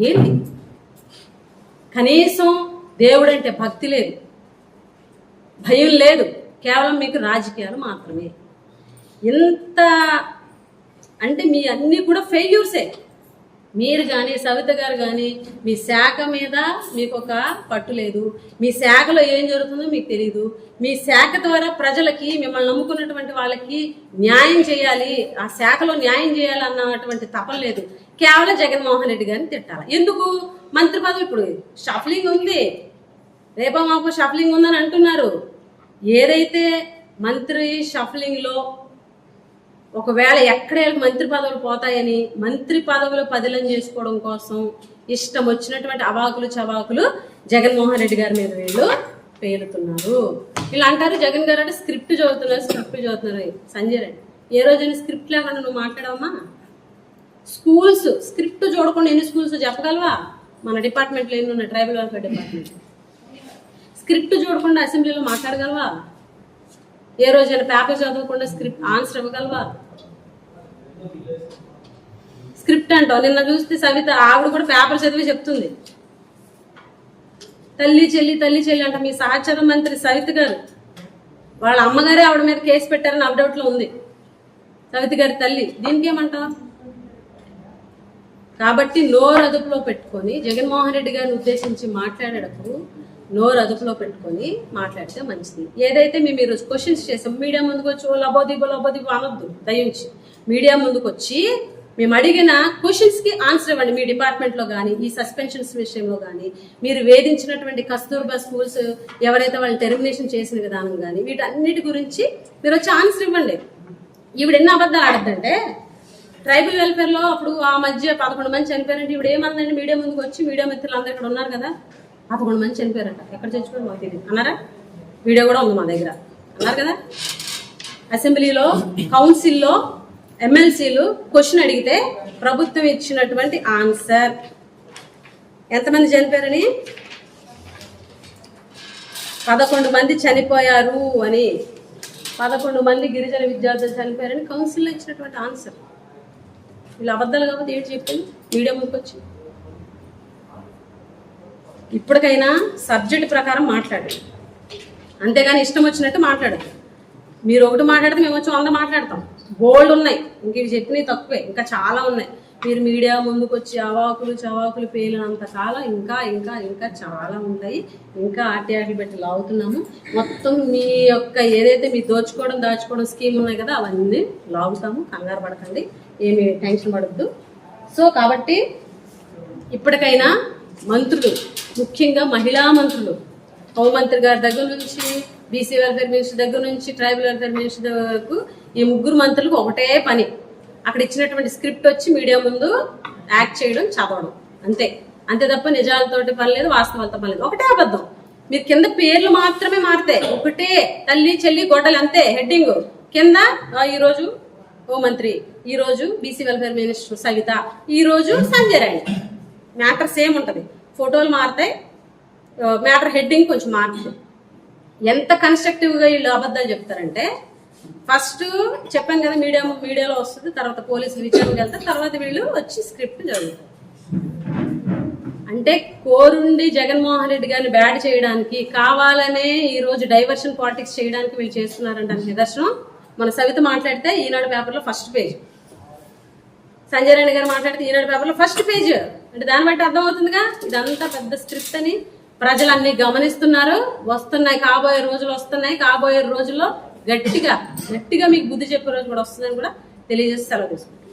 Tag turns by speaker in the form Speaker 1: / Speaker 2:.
Speaker 1: ఏంటి? కనీసం దేవుడు అంటే భక్తి లేదు, భయం లేదు, కేవలం మీకు రాజకీయాలు మాత్రమే. ఎంత అంటే మీ అన్నీ కూడా ఫెయిల్యూర్సే. మీరు కానీ సవిత గారు కానీ మీ శాఖ మీద మీకు ఒక పట్టు లేదు, మీ శాఖలో ఏం జరుగుతుందో మీకు తెలియదు. మీ శాఖ ద్వారా ప్రజలకి, మిమ్మల్ని నమ్ముకున్నటువంటి వాళ్ళకి న్యాయం చేయాలి, ఆ శాఖలో న్యాయం చేయాలి అన్నటువంటి తపన లేదు. కేవలం జగన్మోహన్ రెడ్డి గారిని తిట్టాలి. ఎందుకు? మంత్రి పదవి ఇప్పుడు షఫలింగ్ ఉంది, రేపో మాపో షఫలింగ్ ఉందని అంటున్నారు. ఏదైతే మంత్రి షఫలింగ్లో ఒకవేళ ఎక్కడ మంత్రి పదవులు పోతాయని మంత్రి పదవులు పదిలం చేసుకోవడం కోసం ఇష్టం వచ్చినటువంటి అవాకులు చవాకులు జగన్మోహన్ రెడ్డి గారి మీద వీళ్ళు పేలుతున్నారు. వీళ్ళు అంటారు జగన్ గారు అంటే స్క్రిప్ట్ చదువుతున్నారు. సంజయ్ రెడ్డి, ఏ రోజైనా స్క్రిప్ట్ లేకుండా నువ్వు మాట్లాడవమ్మా? స్కూల్స్ స్క్రిప్ట్ చూడకుండా ఎన్ని స్కూల్స్ చెప్పగలవా? మన డిపార్ట్మెంట్లో ఎన్ని ఉన్నాయి? Tribal welfare department. స్క్రిప్ట్ చూడకుండా అసెంబ్లీలో మాట్లాడగలవా? ఏ రోజైనా పేపర్ చదవకుండా స్క్రిప్ట్ ఆన్సర్ ఇవ్వగలవా? స్క్రిప్ట్ అంటావు. నిన్న చూస్తే సవిత, ఆవిడ కూడా పేపర్ చదివి చెప్తుంది. తల్లి చెల్లి అంట. మీ సహచర మంత్రి సవిత గారు వాళ్ళ అమ్మగారే ఆవిడ మీద కేసు పెట్టారని అప్డౌట్లో ఉంది. సవిత గారి తల్లి. దీనికి ఏమంటావు? కాబట్టి నోరు అదుపులో పెట్టుకొని జగన్మోహన్ రెడ్డి గారిని ఉద్దేశించి మాట్లాడేటప్పుడు నోరు అదుపులో పెట్టుకొని మాట్లాడితే మంచిది. ఏదైతే మేము ఈరోజు క్వశ్చన్స్ చేసాం, మీడియా ముందుకు వచ్చి లబోదిబో అనొద్దు దయించి. మీడియా ముందుకు వచ్చి మేము అడిగిన క్వశ్చన్స్కి ఆన్సర్ ఇవ్వండి. మీ డిపార్ట్మెంట్లో కానీ, ఈ సస్పెన్షన్స్ విషయంలో కానీ, మీరు వేధించినటువంటి కస్తూర్బా స్కూల్స్ ఎవరైతే వాళ్ళని టెర్మినేషన్ చేసిన విధానం కానీ, వీటన్నిటి గురించి మీరు వచ్చి ఆన్సర్ ఇవ్వండి. ఈవిడ ఎన్ని అబద్ధాలు ఆడద్దంటే, ట్రైబల్ వెల్ఫేర్లో అప్పుడు ఆ మధ్య 11 మంది చనిపోయారంటే ఈవిడ ఏమందండి? మీడియా ముందుకు వచ్చి, మీడియా మిత్రులు అందరూ ఇక్కడ ఉన్నారు కదా, 11 మంది చనిపోయారంట. ఎక్కడ చచ్చిపోయారు మాకు తెలియదు అన్నారా? వీడియో కూడా ఉంది మా దగ్గర అన్నారు కదా. అసెంబ్లీలో, కౌన్సిల్లో ఎమ్మెల్సీలు క్వశ్చన్ అడిగితే ప్రభుత్వం ఇచ్చినటువంటి ఆన్సర్ ఎంతమంది చనిపోయారని, 11 మంది చనిపోయారు అని, 11 మంది గిరిజన విద్యార్థులు చనిపోయారని కౌన్సిల్లో ఇచ్చినటువంటి ఆన్సర్. వీళ్ళు అబద్ధాలు కాబట్టి ఏంటి చెప్పింది మీడియా ముందుకు వచ్చి? ఇప్పటికైనా సబ్జెక్ట్ ప్రకారం మాట్లాడండి, అంతేగాని ఇష్టం వచ్చినట్టు మాట్లాడదు. మీరు ఒకటి మాట్లాడితే మేము వచ్చి 100 మాట్లాడతాం. బోల్డ్ ఉన్నాయి, ఇంక ఇవి చెప్పినవి తక్కువే, ఇంకా చాలా ఉన్నాయి. మీరు మీడియా ముందుకు వచ్చి అవాకులు చవాకులు పేలినంత కాలం ఇంకా ఇంకా ఇంకా చాలా ఉంటాయి. ఇంకా ఆటలు పెట్టి లాగుతున్నాము. మొత్తం మీ యొక్క ఏదైతే మీ దాచుకోవడం స్కీమ్ ఉన్నాయి కదా, అవన్నీ లాగుతాము. కంగారు పడకండి, ఏమి టెన్షన్ పడద్దు. సో కాబట్టి ఇప్పటికైనా మంత్రులు, ముఖ్యంగా మహిళా మంత్రులు, హోంమంత్రి గారి దగ్గర నుంచి, బీసీ వెల్ఫేర్ మినిస్టర్ దగ్గర నుంచి, ట్రైబల్ వెల్ఫేర్ మినిస్టర్ వరకు ఈ 3 మంత్రులకు ఒకటే పని. అక్కడ ఇచ్చినటువంటి స్క్రిప్ట్ వచ్చి మీడియా ముందు యాక్ట్ చేయడం, చదవడం, అంతే తప్ప నిజాలతోటి పని లేదు, వాస్తవాలతో పని లేదు. ఒకటే అబద్ధం. మీరు కింద పేర్లు మాత్రమే మారితే ఒకటే తల్లి చెల్లి గొడ్డలు, అంతే హెడ్డింగ్. కింద ఈరోజు హోంమంత్రి, ఈరోజు బీసీ వెల్ఫేర్ మినిస్టర్ సవిత, ఈరోజు సంజయ్ రెడ్డి. మ్యాటర్ సేమ్ ఉంటుంది, ఫోటోలు మారుతాయి, మ్యాటర్ హెడ్డింగ్ కొంచెం మారుతుంది. ఎంత కన్స్ట్రక్టివ్గా వీళ్ళు అబద్ధాలు చెప్తారంటే, ఫస్ట్ చెప్పాను కదా మీడియాలో వస్తుంది, తర్వాత పోలీసులు విచారణకు వెళ్తారు, తర్వాత వీళ్ళు వచ్చి స్క్రిప్ట్ చదువుతారు. అంటే కోరుండి జగన్మోహన్ రెడ్డి గారిని బ్యాడ్ చేయడానికి, కావాలనే ఈరోజు డైవర్షన్ పాలిటిక్స్ చేయడానికి వీళ్ళు చేస్తున్నారంటే నిదర్శనం మన సవిత మాట్లాడితే ఈనాడు పేపర్లో ఫస్ట్ పేజ్, సంజయ్ రెడ్డి గారు మాట్లాడితే ఈనాడు పేపర్లో ఫస్ట్ పేజ్. అంటే దాన్ని బట్టి అర్థమవుతుందిగా ఇదంతా పెద్ద స్క్రిప్ట్ అని. ప్రజలన్నీ గమనిస్తున్నారు, వస్తున్నాయి, కాబోయే రోజులు వస్తున్నాయి. కాబోయే రోజుల్లో గట్టిగా మీకు బుద్ధి చెప్పే రోజు కూడా వస్తుందని కూడా తెలియజేసి సెలవు తీసుకుంటాం.